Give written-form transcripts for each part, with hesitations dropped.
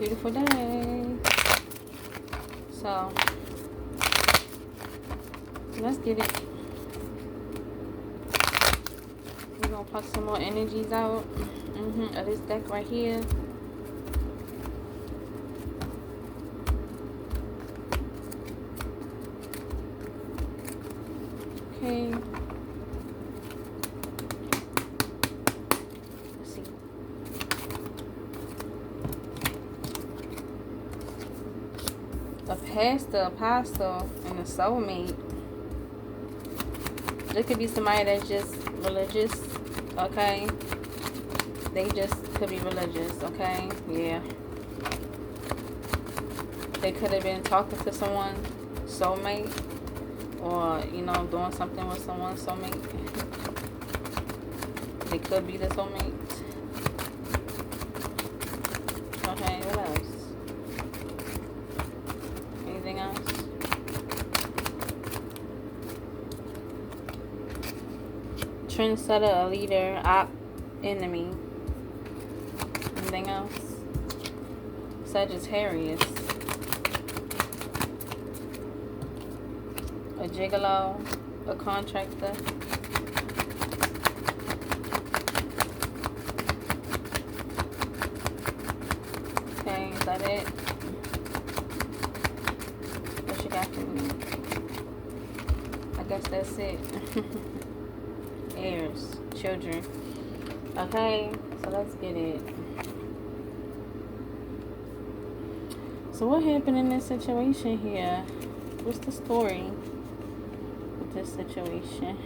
beautiful day. So let's get it. We're gonna put some more energies out of this deck right here. Okay. Let's see. The past, the apostle, and the soulmate. There could be somebody that's just religious, okay? They just could be religious, okay? Yeah. They could have been talking to someone, soulmate, or, you know, doing something with someone, soulmate. They could be the soulmate. Okay, what else? Anything else? Trendsetter, a leader, op, enemy. Anything else? Sagittarius. A gigolo, a contractor. Okay, is that it? What you got for me? I guess that's it. Heirs, children. Okay, so let's get it. So what happened in this situation here? What's the story with this situation?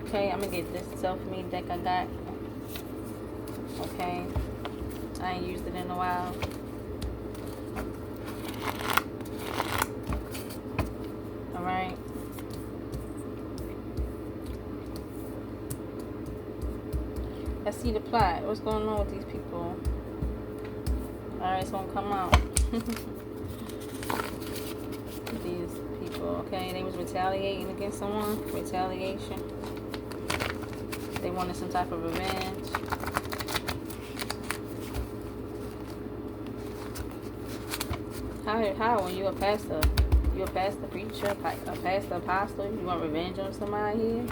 Okay, I'm gonna get this self-made deck I got. Okay, I ain't used it in a while. All right. Let's see the plot. What's going on with these people? Alright, it's gonna come out. These people, okay, they was retaliating against someone. Retaliation. They wanted some type of revenge. How when you a pastor? You a pastor, preacher, a pastor, apostle, you want revenge on somebody here?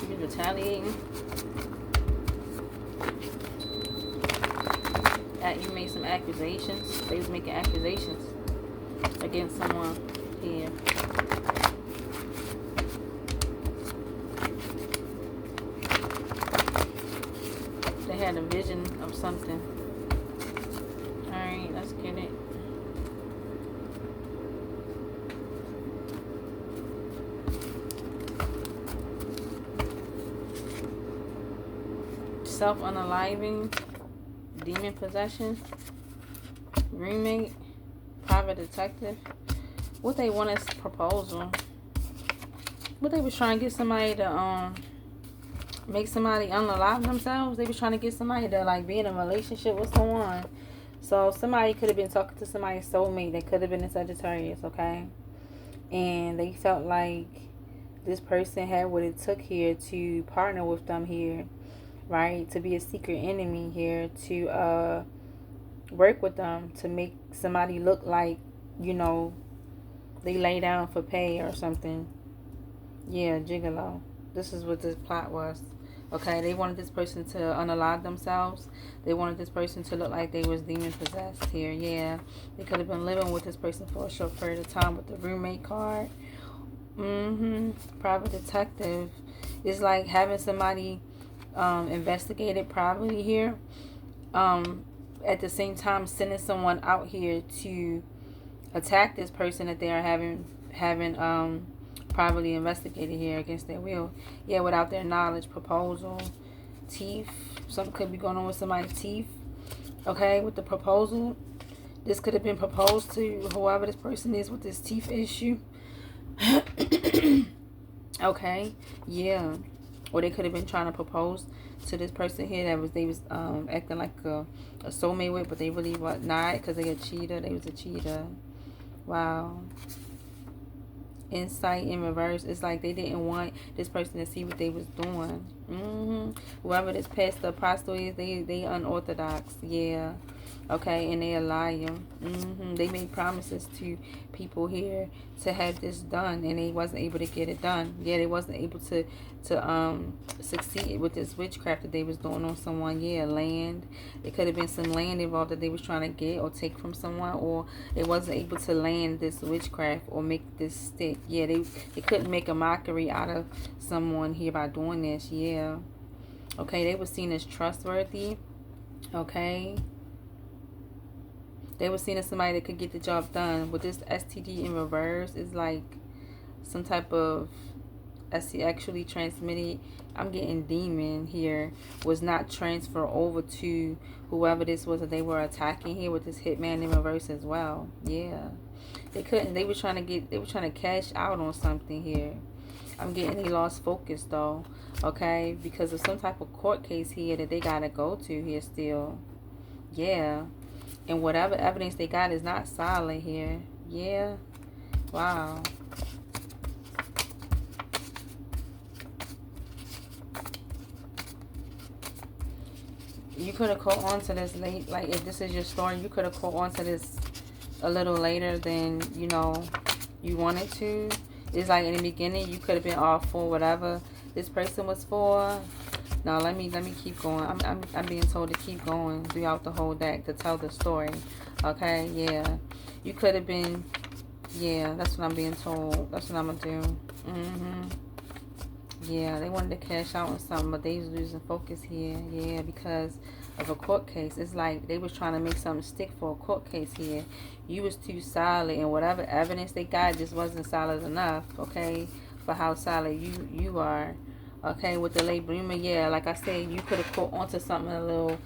You retaliating? You made some accusations. They was making accusations against someone here. They had a vision of something. Alright, let's get it. Self-unaliving, demon possession, roommate, private detective. What they want is proposal. What they was trying to get somebody to make somebody unalive themselves. They was trying to get somebody to like be in a relationship with someone. So somebody could have been talking to somebody's soulmate. They could have been a Sagittarius, okay? And they felt like this person had what it took here to partner with them here. Right, to be a secret enemy here, to work with them, to make somebody look like, you know, they lay down for pay or something. Yeah, gigolo. This is what this plot was. Okay, they wanted this person to unalive themselves. They wanted this person to look like they was demon possessed here. Yeah, they could have been living with this person for a short period of time with the roommate card. Private detective. It's like having somebody investigated privately here, at the same time sending someone out here to attack this person that they are having privately investigated here against their will. Yeah, without their knowledge. Proposal, teeth. Something could be going on with somebody's teeth. Okay, with the proposal, this could have been proposed to whoever this person is with this teeth issue. Okay, yeah. Or they could have been trying to propose to this person here that they was acting like a soulmate with, but they really was not, because they a cheater. They was a cheater. Wow. Insight in reverse. It's like they didn't want this person to see what they was doing. Whoever this pastor apostle is, they unorthodox. Yeah. Okay, and they a liar. They made promises to people here to have this done, and they wasn't able to get it done. Yeah, they wasn't able to succeed with this witchcraft that they was doing on someone. Yeah, land. It could have been some land involved that they was trying to get or take from someone, or they wasn't able to land this witchcraft or make this stick. Yeah, they couldn't make a mockery out of someone here by doing this. Yeah. Okay, they were seen as trustworthy. Okay. They were seen as somebody that could get the job done. With this STD in reverse, is like some type of sexually transmitted. I'm getting demon here. Was not transferred over to whoever this was that they were attacking here with this hitman in reverse as well. Yeah. They couldn't. They were trying to cash out on something here. I'm getting they lost focus though. Okay. Because of some type of court case here that they gotta go to here still. Yeah. And whatever evidence they got is not solid here. Yeah. Wow. You could have caught on to this late. Like, if this is your story, you could have caught on to this a little later than, you know, you wanted to. It's like in the beginning, you could have been all for whatever this person was for. Now let me keep going. I'm being told to keep going throughout the whole deck to tell the story. Okay, yeah. You could have been, yeah, that's what I'm being told. That's what I'm gonna do. Yeah, they wanted to cash out on something, but they was losing focus here. Yeah, because of a court case. It's like they was trying to make something stick for a court case here. You was too solid, and whatever evidence they got just wasn't solid enough, okay, for how solid you are. Okay, with the late bloomer, yeah, like I said, you could have caught onto something a little,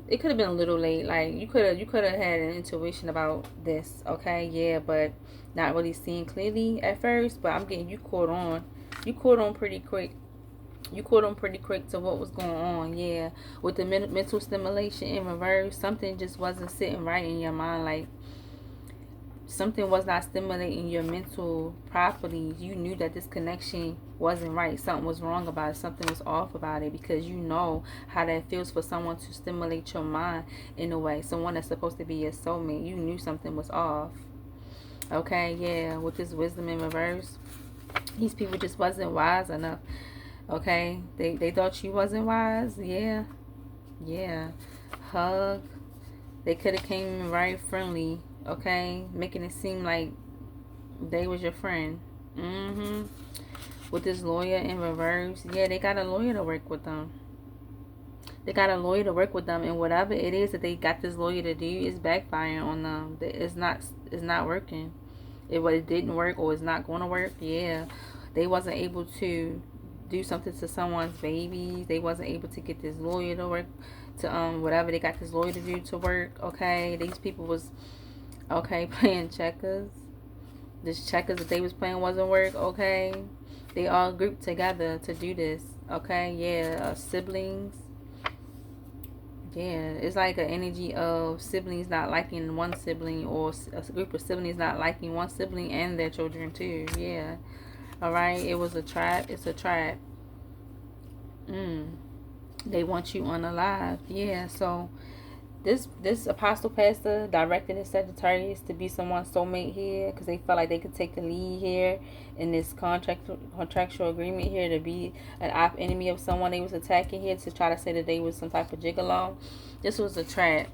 it could have been a little late. Like you could have had an intuition about this, okay, yeah, but not really seeing clearly at first. But I'm getting you caught on. You caught on pretty quick. You caught on pretty quick to what was going on, yeah. With the mental stimulation in reverse, something just wasn't sitting right in your mind, like something was not stimulating your mental properties. You knew that this connection wasn't right. Something was wrong about it. Something was off about it, because you know how that feels for someone to stimulate your mind in a way. Someone that's supposed to be your soulmate. You knew something was off. Okay, yeah. With this wisdom in reverse, these people just wasn't wise enough. Okay, they thought you wasn't wise. Yeah, yeah. Hug. They could have came in very friendly. Okay, making it seem like they was your friend. With this lawyer in reverse, yeah, they got a lawyer to work with them. They got a lawyer to work with them, and whatever it is that they got this lawyer to do is backfiring on them. It's not working. It didn't work, or it's not going to work. Yeah, they wasn't able to do something to someone's babies. They wasn't able to get this lawyer to work to whatever they got this lawyer to do to work. Okay, these people was playing checkers. This checkers that they was playing wasn't work. Okay, they all grouped together to do this. Okay, yeah, siblings. Yeah, it's like an energy of siblings not liking one sibling, or a group of siblings not liking one sibling and their children too. Yeah. Alright, it was a trap. It's a trap. They want you unalive. Yeah, so this apostle pastor directed his Sagittarius to be someone's soulmate here, because they felt like they could take the lead here in this contractual agreement here to be an op enemy of someone they was attacking here, to try to say that they was some type of gigolo. This was a trap.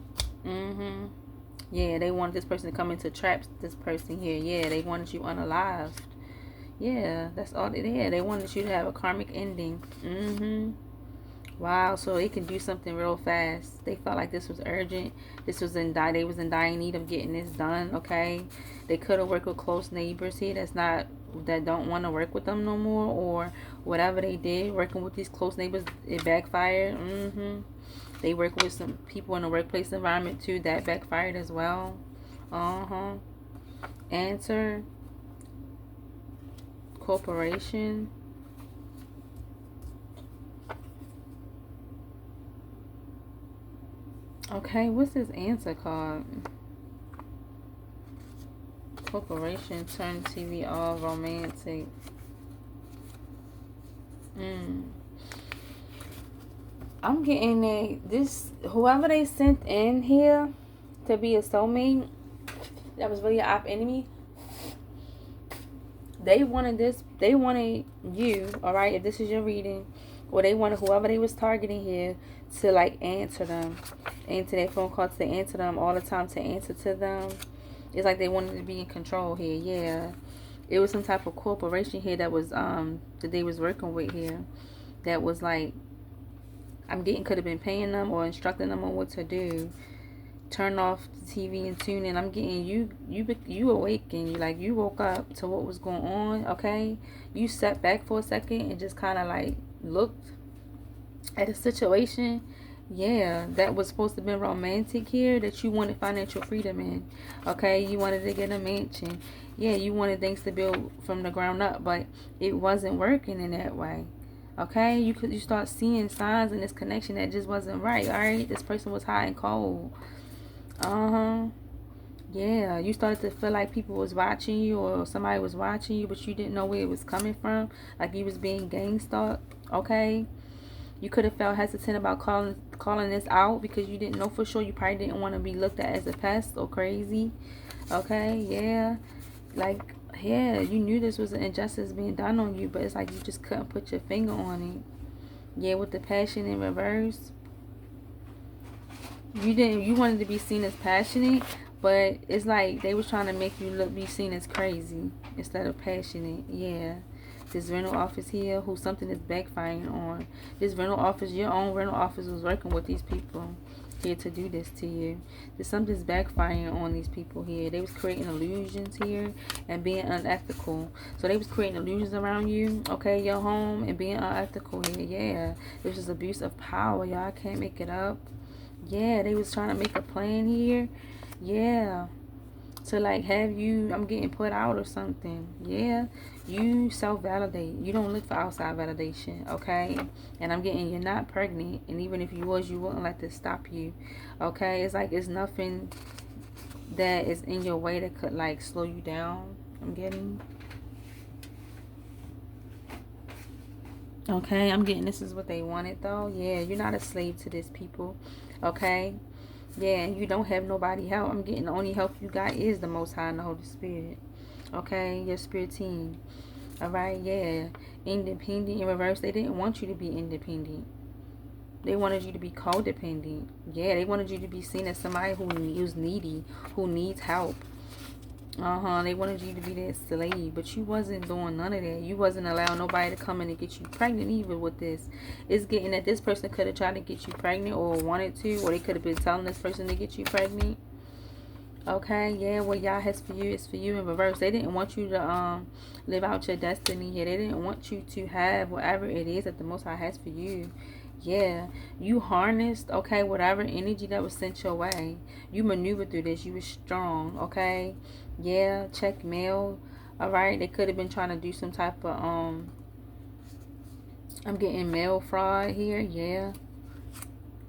Yeah, they wanted this person to come into trap this person here. Yeah, they wanted you unalived. Yeah, that's all they did. They wanted you to have a karmic ending. Wow, so they can do something real fast. They felt like this was urgent. This was they was in dire need of getting this done. Okay, they could have worked with close neighbors here that don't want to work with them no more, or whatever they did working with these close neighbors, it backfired. They work with some people in the workplace environment too, that backfired as well. Answer. Corporation. Okay, what's this answer called? Corporation, turn TV off, romantic. I'm getting whoever they sent in here to be a soulmate, that was really an op enemy. They wanted you, all right, if this is your reading, or they wanted whoever they was targeting here to like answer them, answer their phone calls, to answer them all the time, to answer to them. It's like they wanted to be in control here. Yeah, it was some type of corporation here that was that they was working with here, that was like, I'm getting, could have been paying them or instructing them on what to do. Turn off the TV and tune in. I'm getting you awakened. You woke up to what was going on. Okay, you sat back for a second and just kind of like looked at a situation. Yeah, that was supposed to be romantic here, that you wanted financial freedom in. Okay, you wanted to get a mansion. Yeah, you wanted things to build from the ground up, but it wasn't working in that way. Okay, you start seeing signs in this connection that just wasn't right. All right, this person was hot and cold. Yeah, you started to feel like people was watching you, or somebody was watching you, but you didn't know where it was coming from. Like you was being gang stalked. Okay, you could have felt hesitant about calling this out because you didn't know for sure. You probably didn't want to be looked at as a pest or crazy. Okay, yeah, like, yeah, you knew this was an injustice being done on you, but it's like you just couldn't put your finger on it. Yeah, with the passion in reverse. You wanted to be seen as passionate, but it's like they was trying to make you be seen as crazy instead of passionate. Yeah, this rental office here, who something is backfiring on. This rental office, your own rental office, was working with these people here to do this to you. There's something's backfiring on these people here. They was creating illusions here and being unethical. So they was creating illusions around you, okay, your home, and being unethical here. Yeah, this is abuse of power, y'all. I can't make it up. Yeah, they was trying to make a plan here. Yeah, to like have you, I'm getting put out or something. Yeah, you self-validate. You don't look for outside validation, okay? And I'm getting, you're not pregnant, and even if you was, you wouldn't let this stop you, okay? It's like it's nothing that is in your way that could like slow you down. I'm getting, okay, I'm getting, this is what they wanted though. Yeah, you're not a slave to this people, okay? Yeah, and you don't have nobody help. I'm getting the only help you got is the Most High and the Holy Spirit. Okay, your spirit team. Alright, yeah. Independent in reverse. They didn't want you to be independent. They wanted you to be codependent. Yeah, they wanted you to be seen as somebody who's needy, who needs help. They wanted you to be that slave, but you wasn't doing none of that. You wasn't allowing nobody to come in and get you pregnant even with this. It's getting that this person could have tried to get you pregnant or wanted to, or they could have been telling this person to get you pregnant. Okay, yeah, what Yah has for you is for you in reverse. They didn't want you to live out your destiny here. They didn't want you to have whatever it is that the Most High has for you. Yeah, you harnessed, okay, whatever energy that was sent your way. You maneuvered through this. You were strong, okay? Yeah, check mail. All right, they could have been trying to do some type of I'm getting mail fraud here. Yeah,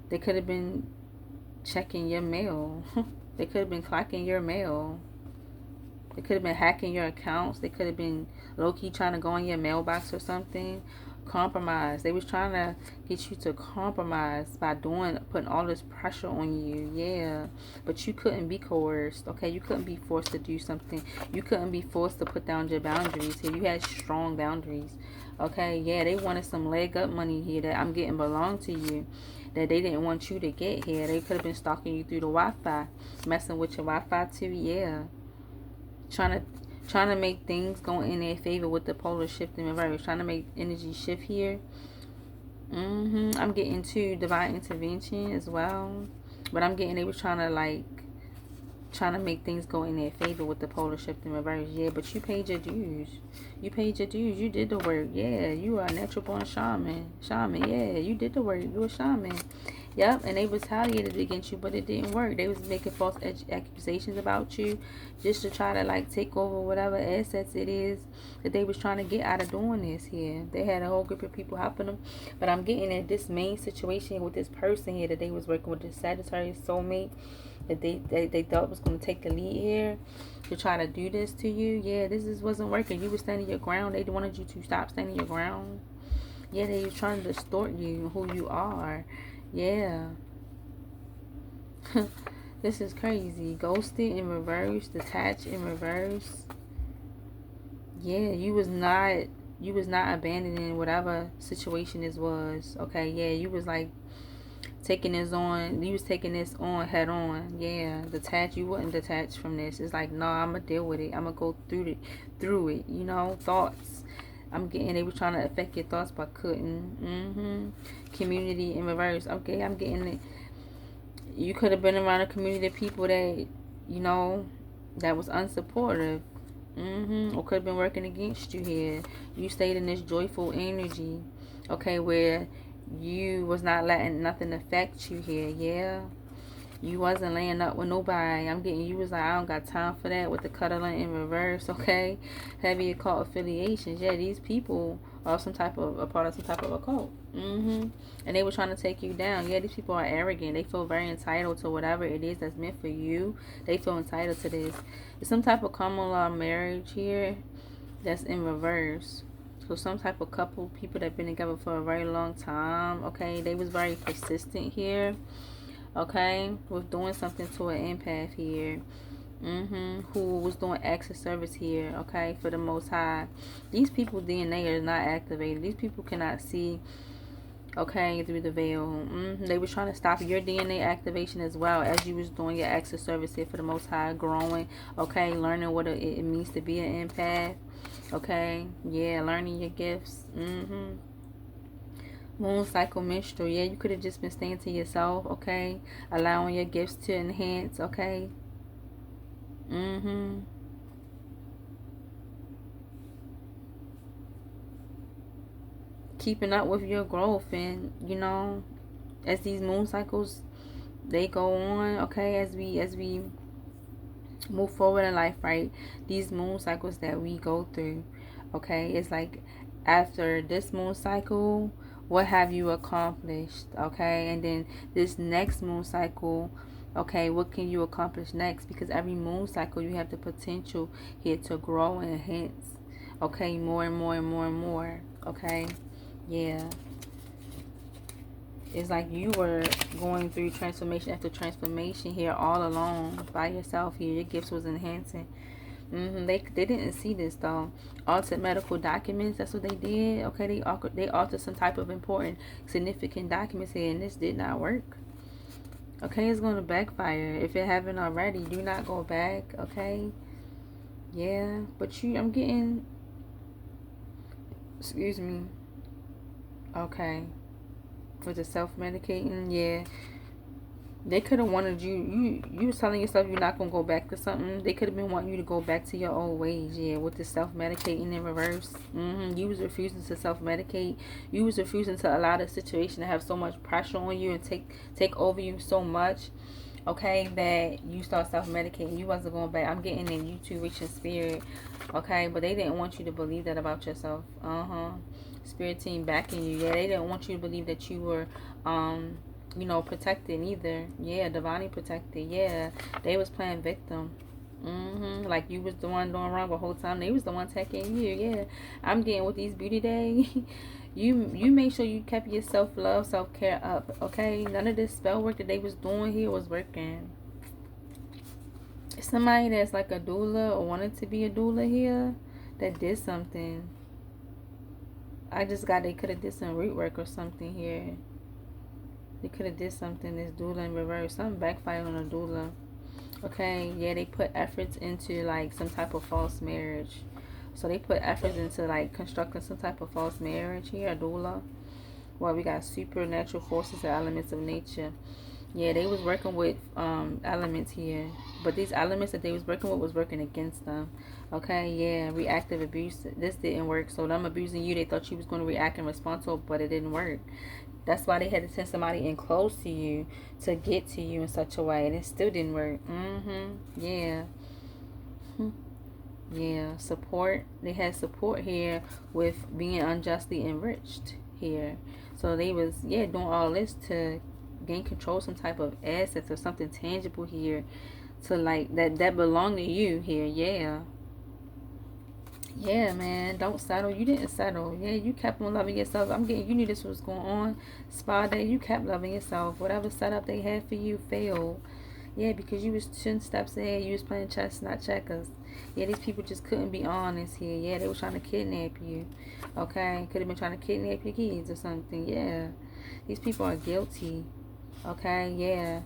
they could have been checking your mail. They could have been clocking your mail. They could have been hacking your accounts. They could have been low-key trying to go in your mailbox or something. Compromise. They was trying to get you to compromise by putting all this pressure on you. Yeah, but you couldn't be coerced. Okay, you couldn't be forced to do something. You couldn't be forced to put down your boundaries here. You had strong boundaries. Okay, yeah, they wanted some leg up money here that I'm getting belong to you, that they didn't want you to get here. They could have been stalking you through the Wi-Fi, messing with your Wi-Fi too. Yeah, trying to make things go in their favor with the polar shift in reverse, trying to make energy shift here. I'm getting to divine intervention as well, but I'm getting they was trying to make things go in their favor with the polar shift in reverse. Yeah, but you paid your dues. You paid your dues. You did the work. Yeah, you are a natural born shaman. Yeah, you did the work. You a shaman. Yep, and they retaliated against you, but it didn't work. They was making false accusations about you just to try to like take over whatever assets it is that they was trying to get out of doing this here. They had a whole group of people helping them, but I'm getting at this main situation with this person here that they was working with, this Sagittarius soulmate that they thought was going to take the lead here to try to do this to you. Yeah, this wasn't working. You were standing your ground. They wanted you to stop standing your ground. Yeah, they was trying to distort you, who you are. Yeah. This is crazy. Ghosted in reverse, detached in reverse. Yeah, you was not abandoning whatever situation this was. Okay, yeah, you was like taking this on. You was taking this on head on. Yeah, detached. You wouldn't detach from this. It's like, no, I'm gonna deal with it. I'm gonna go through it. You know, thoughts. I'm getting. They were trying to affect your thoughts, but couldn't. Community in reverse. Okay, I'm getting it. You could have been around a community of people that, you know, that was unsupportive. Or could have been working against you here. You stayed in this joyful energy, okay, where you was not letting nothing affect you here. Yeah, you wasn't laying up with nobody. I'm getting, you was like, I don't got time for that, with the cuddling in reverse. Okay, heavy occult affiliations. Yeah, these people are some type of a part of some type of occult. And they were trying to take you down. Yeah, these people are arrogant. They feel very entitled to whatever it is that's meant for you. They feel entitled to this. It's some type of common law marriage here that's in reverse. So some type of couple, people that been together for a very long time. Okay, they was very persistent here. Okay, with doing something to an empath here. Who was doing acts of service here, okay, for the Most High. These people DNA is not activated. These people cannot see, okay, through the veil. They were trying to stop your DNA activation as well, as you was doing your acts of service here for the Most High, growing, okay, learning what it means to be an empath, okay, yeah, learning your gifts. Moon cycle minstrel, yeah, you could have just been staying to yourself, okay, allowing your gifts to enhance, okay. Keeping up with your growth, and you know, as these moon cycles they go on, okay, as we move forward in life, right, these moon cycles that we go through, okay, it's like, after this moon cycle, what have you accomplished, okay, and then this next moon cycle, okay, what can you accomplish next? Because every moon cycle you have the potential here to grow and enhance, okay, more and more and more and more, okay. Yeah, it's like you were going through transformation after transformation here, all alone by yourself here. Your gifts was enhancing. They didn't see this though. Altered medical documents. That's what they did. Okay, they altered some type of important, significant documents here, and this did not work. Okay, it's going to backfire. If it haven't already, do not go back. Okay. Yeah, but I'm getting. Excuse me. Okay. For the self-medicating, yeah, they could have wanted you was telling yourself you're not gonna go back to something. They could have been wanting you to go back to your old ways, yeah, with the self-medicating in reverse. You was refusing to self-medicate. You was refusing to allow the situation to have so much pressure on you and take over you so much, okay, that you start self-medicating. You wasn't going back. I'm getting in you two reaching spirit, okay, but they didn't want you to believe that about yourself. Spirit team backing you. Yeah, they didn't want you to believe that you were you know, protected either. Yeah, divinely protected. Yeah, they was playing victim. Like you was the one doing wrong the whole time. They was the one attacking you. Yeah, I'm getting with these beauty days. you make sure you kept your self-love, self-care up, okay? None of this spell work that they was doing here was working. Somebody that's like a doula or wanted to be a doula here that did something. I just got, they could have did some root work or something here. They could have did something, this doula in reverse. Something backfired on a doula. Okay, yeah, they put efforts into like some type of false marriage. So they put efforts into like constructing some type of false marriage here, a doula. Well, we got supernatural forces and elements of nature. Yeah, they was working with elements here, but these elements that they was working with was working against them. Okay, yeah, reactive abuse. This didn't work. So them abusing you, they thought you was going to react and respond to it, but it didn't work. That's why they had to send somebody in close to you to get to you in such a way, and it still didn't work. Yeah. Yeah, support. They had support here with being unjustly enriched here. So they was, yeah, doing all this to gain control of some type of assets or something tangible here, to like that belong to you here. Yeah, Yeah, man, don't settle. You didn't settle. Yeah, you kept on loving yourself. I'm getting, you knew this was going on. Spa day, you kept loving yourself. Whatever setup they had for you failed. Yeah, because you was 10 steps ahead. You was playing chess, not checkers. Yeah, these people just couldn't be honest here. Yeah, they were trying to kidnap you. Okay, could have been trying to kidnap your kids or something. Yeah, these people are guilty. Okay, yeah.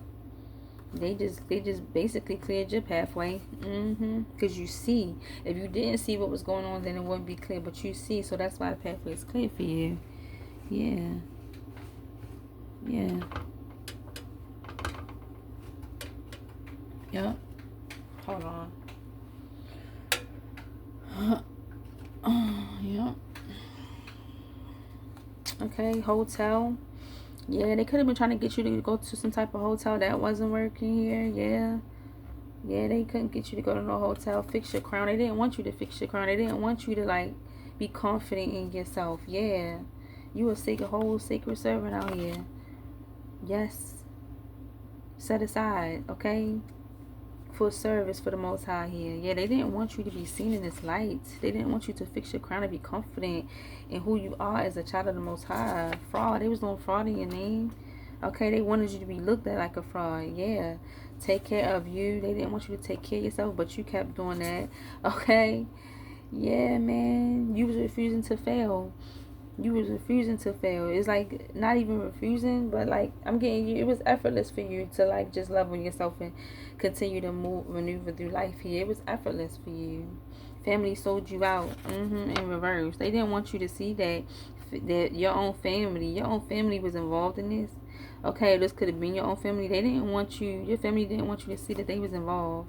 They just basically cleared your pathway. Because you see. If you didn't see what was going on, then it wouldn't be clear. But you see, so that's why the pathway is clear for you. Yeah. Yeah. Yep. Hold on. Yep. Okay, hotel. Yeah, they could have been trying to get you to go to some type of hotel that wasn't working here. Yeah. Yeah, they couldn't get you to go to no hotel, fix your crown. They didn't want you to fix your crown. They didn't want you to, like, be confident in yourself. Yeah. You a whole sacred servant out here. Yes. Set aside, okay? For service for the Most High here. Yeah, they didn't want you to be seen in this light. They didn't want you to fix your crown and be confident in who you are as a child of the Most High. Fraud. They was doing fraud in your name. Okay, they wanted you to be looked at like a fraud. Yeah. Take care of you. They didn't want you to take care of yourself, but you kept doing that. Okay. Yeah, man. You was refusing to fail. You was refusing to fail. It's like not even refusing, but like I'm getting you. It was effortless for you to like just love on yourself and continue to maneuver through life here. It was effortless for you. Family sold you out in reverse. They didn't want you to see that your own family was involved in this. Okay, this could have been your own family. They didn't want you. Your family didn't want you to see that they was involved.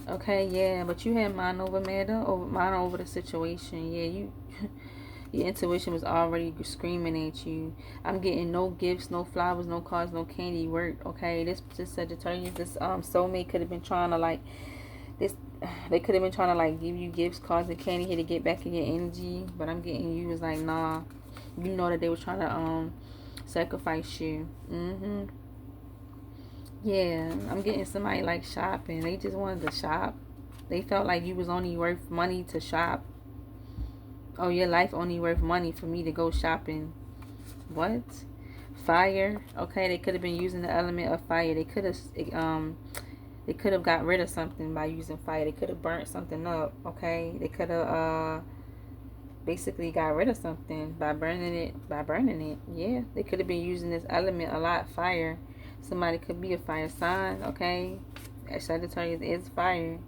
Okay, yeah, but you had mind over matter, mind over the situation. Yeah, you. Your intuition was already screaming at you. I'm getting no gifts, no flowers, no cards, no candy work. Okay, this Sagittarius, this soulmate could have been trying to like this. They could have been trying to like give you gifts, cards, and candy here to get back in your energy. But I'm getting you was like nah. You know that they were trying to sacrifice you. Yeah, I'm getting somebody like shopping. They just wanted to shop. They felt like you was only worth money to shop. Oh, your life only worth money for me to go shopping. What? Fire. Okay, they could have been using the element of fire. They could have got rid of something by using fire. They could have burnt something up. Okay, they could have basically got rid of something by burning it. Yeah, they could have been using this element a lot. Fire. Somebody could be a fire sign. Okay, Sagittarius is fire.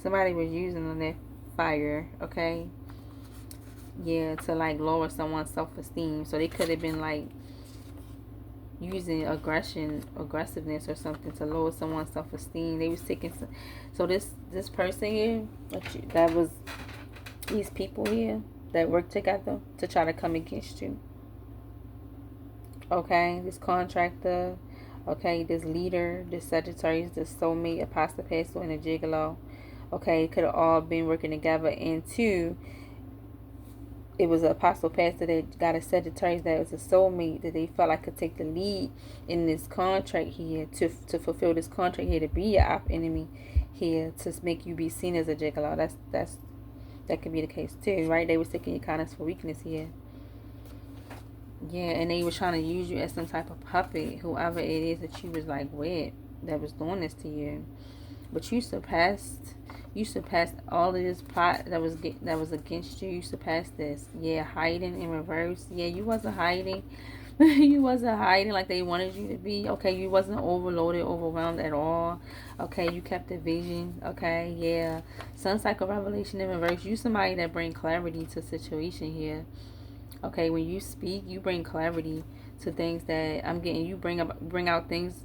Somebody was using on that fire. Okay. Yeah, to like lower someone's self-esteem. So they could have been like using aggressiveness or something to lower someone's self-esteem. They was taking so this person here, that was these people here that work together to try to come against you. Okay, this contractor, okay, this leader, this Sagittarius, this soulmate, apostle, pastor, and a gigolo. Okay, it could have all been working together. And two, it was an apostle pastor that got a Sagittarius that was a soulmate that they felt like could take the lead in this contract here to fulfill this contract here, to be your op enemy here, to make you be seen as a gigolo. That could be the case too, right? They was taking your kindness for weakness here. Yeah, and they were trying to use you as some type of puppet, whoever it is that you was like with that was doing this to you. But you surpassed all of this plot that was against you. You surpassed this. Yeah, hiding in reverse. Yeah, you wasn't hiding. You wasn't hiding like they wanted you to be. Okay, you wasn't overloaded, overwhelmed at all. Okay, you kept the vision. Okay, yeah. Sun cycle revelation in reverse. You somebody that bring clarity to situation here. Okay, when you speak, you bring clarity to things that I'm getting. You bring out things.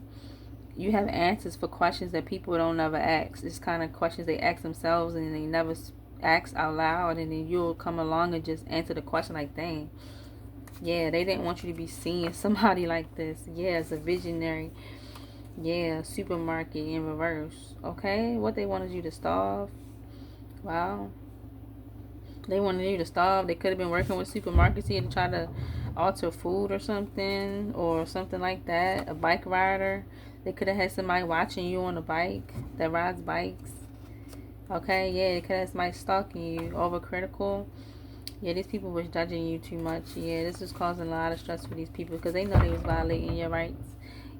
You have answers for questions that people don't ever ask. It's kind of questions they ask themselves and they never ask out loud. And then you'll come along and just answer the question like, dang. Yeah, they didn't want you to be seeing somebody like this. Yeah, it's a visionary. Yeah, supermarket in reverse. Okay, what they wanted you to starve. Wow. They wanted you to starve. They could have been working with supermarkets here to try to alter food or something like that. A bike rider. They could have had somebody watching you on a bike that rides bikes. Okay, yeah, because somebody stalking you, overcritical. Yeah, these people was judging you too much. Yeah, this was causing a lot of stress for these people because they know they was violating your rights.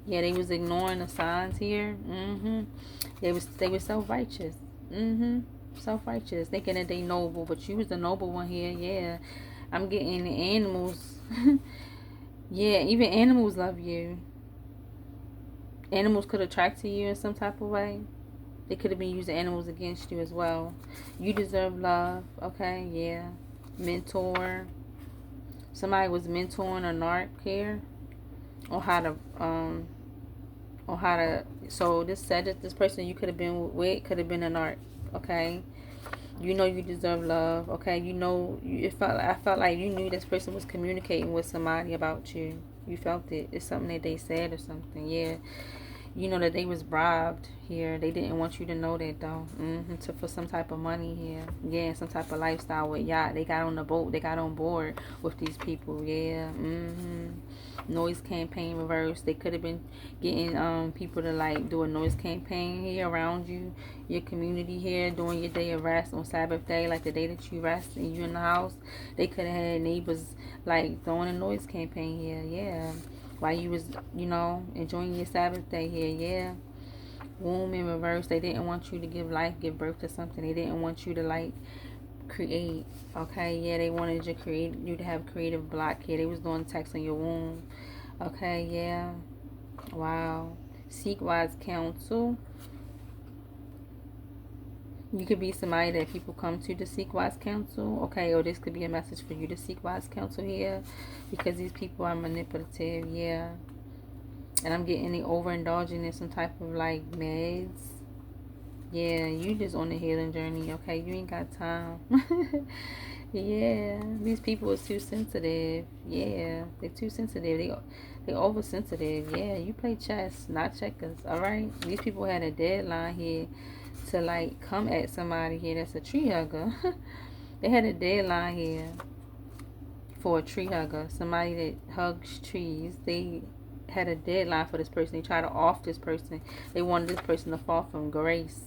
Yeah, they was ignoring the signs here. They was self-righteous. Self-righteous, thinking that they noble, but you was the noble one here. Yeah, I'm getting the animals. Yeah, even animals love you. Animals could attract to you in some type of way. They could have been using animals against you as well. You deserve love. Okay, yeah. Mentor. Somebody was mentoring a narc here on how to so this said that this person you could have been with could have been a narc. Okay, you know you deserve love. Okay, you know I felt like you knew this person was communicating with somebody about you. You felt it. It's something that they said or something. Yeah, you know that they was bribed here. They didn't want you to know that though. For some type of money here. Yeah, some type of lifestyle with yacht. They got on the boat. They got on board with these people. Yeah. Noise campaign reverse. They could have been getting people to like do a noise campaign here around you, your community here during your day of rest on Sabbath day, like the day that you rest and you in the house. They could have had neighbors like throwing a noise campaign here. Yeah. While you was, enjoying your Sabbath day here, yeah. Womb in reverse. They didn't want you to give life, give birth to something. They didn't want you to like create. Okay, yeah. They wanted you to have creative block here. They was doing attacks on your womb. Okay, yeah. Wow. Seek wise counsel. You could be somebody that people come to seek wise counsel. Okay, or this could be a message for you to seek wise counsel here, because these people are manipulative. Yeah. And I'm getting the overindulging in some type of like meds. Yeah, you just on the healing journey, okay? You ain't got time. Yeah, these people is too sensitive. Yeah, they're too sensitive. They oversensitive. Yeah, you play chess, not checkers. All right. These people had a deadline here to like come at somebody here that's a tree hugger. They had a deadline here for a tree hugger, somebody that hugs trees. They had a deadline for this person. They tried to off this person. They wanted this person to fall from grace.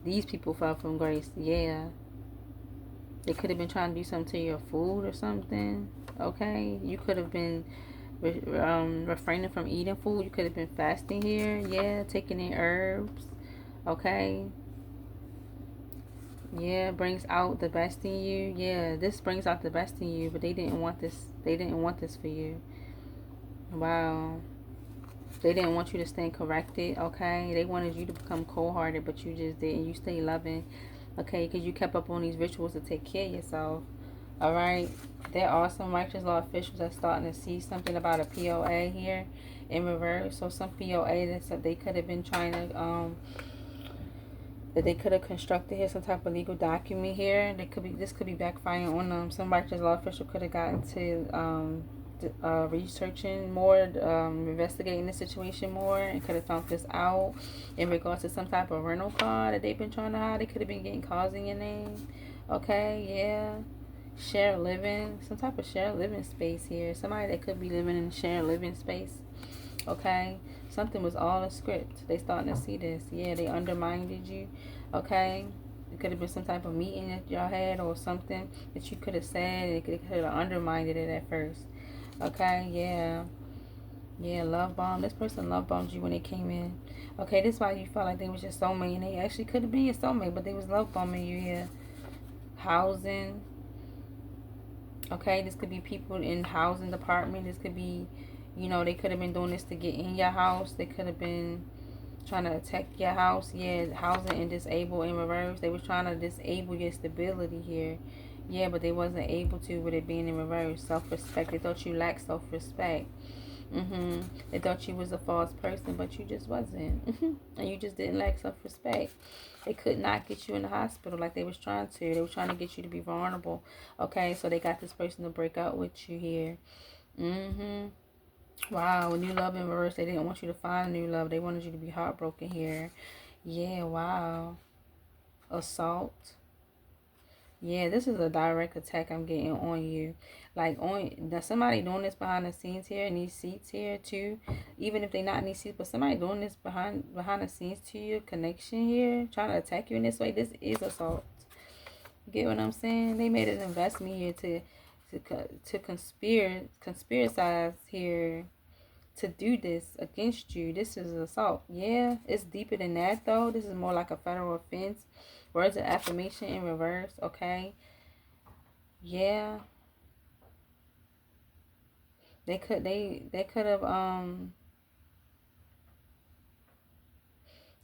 These people fell from grace. Yeah. They could have been trying to do something to your food or something. Okay. You could have been refraining from eating food. You could have been fasting here. Yeah. Taking in herbs. Okay. Yeah, brings out the best in you. Yeah, this brings out the best in you, but they didn't want this. They didn't want this for you. Wow. They didn't want you to stay corrected, okay? They wanted you to become cold-hearted, but you just didn't. You stay loving, okay? Because you kept up on these rituals to take care of yourself, all right? There are some righteous law officials that's starting to see something about a POA here in reverse. So some POA that they could have been trying to, that they could have constructed here, some type of legal document here. This could be backfiring on them. Some righteous law official could have gotten to researching more, investigating the situation more, and could have found this out in regards to some type of rental car that they've been trying to hide. They could have been getting cars in your name. Okay, yeah. Shared living, some type of shared living space here. Somebody that could be living in a shared living space. Okay, something was all a script. They starting to see this. Yeah, they undermined you. Okay, it could have been some type of meeting that y'all had or something that you could have said. It could have undermined it at first. Okay, yeah. Yeah, love bomb. This person love bombed you when they came in. Okay, this is why you felt like they was your soulmate. And they actually could have been your soulmate, but they was love bombing you here. Housing. Okay, this could be people in housing department. This could be, they could have been doing this to get in your house. They could have been trying to attack your house. Yeah, housing and disable in reverse. They was trying to disable your stability here. Yeah, but they wasn't able to with it being in reverse. Self-respect. They thought you lacked self-respect. They thought you was a false person, but you just wasn't. And you just didn't lack self-respect. They could not get you in the hospital like they was trying to. They was trying to get you to be vulnerable. Okay, so they got this person to break out with you here. Wow, new love in reverse. They didn't want you to find new love. They wanted you to be heartbroken here. Yeah, wow. Assault. Yeah, this is a direct attack I'm getting on you. Like, there's somebody doing this behind the scenes here in these seats here too. Even if they're not in these seats, but somebody doing this behind the scenes to your connection here, trying to attack you in this way. This is assault. You get what I'm saying? They made an investment here to conspiracize here to do this against you. This is assault. Yeah, it's deeper than that though. This is more like a federal offense. Words of affirmation in reverse. Okay. Yeah. They could have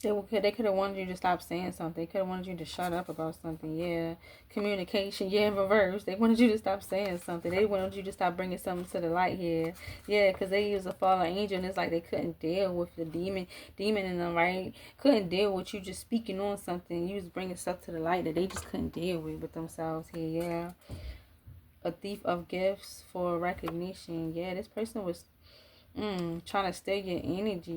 they could have wanted you to stop saying something. They could have wanted you to shut up about something. Yeah. Communication. Yeah, in reverse. They wanted you to stop saying something. They wanted you to stop bringing something to the light here. Yeah, because they use a fallen angel, and it's like they couldn't deal with the demon in them, right? Couldn't deal with you just speaking on something. You was bringing stuff to the light that they just couldn't deal with themselves here. Yeah. A thief of gifts for recognition. Yeah, this person was trying to steal your energy,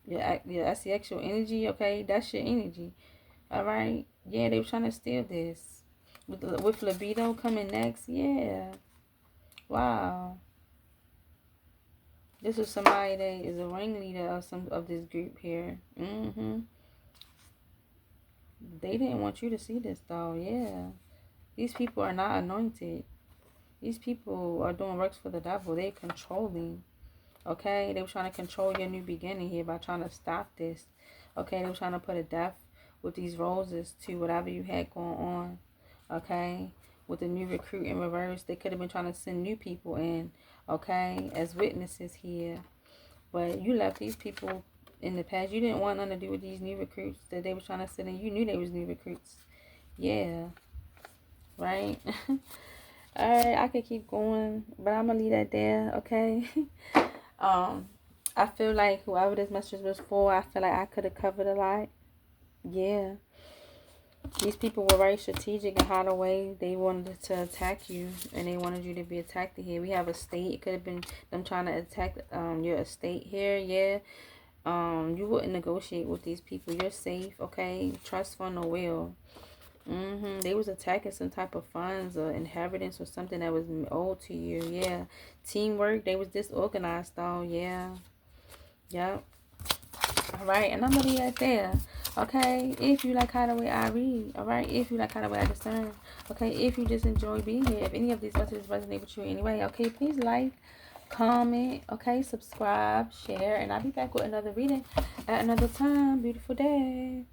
your sexual energy. Okay, that's your energy. All right. Yeah, they were trying to steal this with libido coming next. Yeah. Wow. This is somebody that is a ringleader of this group here. They didn't want you to see this though. Yeah. These people are not anointed. These people are doing works for the devil. They're controlling. Okay, they were trying to control your new beginning here by trying to stop this. Okay, they were trying to put a death with these roses to whatever you had going on. Okay, with the new recruit in reverse, they could have been trying to send new people in. Okay, as witnesses here, but you left these people in the past. You didn't want nothing to do with these new recruits that they were trying to send in. You knew they was new recruits. Yeah, right. All right, I could keep going, but I'm gonna leave that there. Okay. I feel like whoever this message was for, I feel like I could have covered a lot. Yeah. These people were very strategic in how the way they wanted to attack you, and they wanted you to be attacked here. We have a state. It could have been them trying to attack your estate here. Yeah. You wouldn't negotiate with these people. You're safe. Okay. Trust fund or will. They was attacking some type of funds or inheritance or something that was owed to you. Yeah. Teamwork. They was disorganized though. Yeah. Yep. All right. And I'm going to leave that there. Okay. If you like how the way I read. All right. If you like how the way I discern. Okay. If you just enjoy being here. If any of these messages resonate with you anyway. Okay. Please like, comment. Okay. Subscribe, share. And I'll be back with another reading at another time. Beautiful day.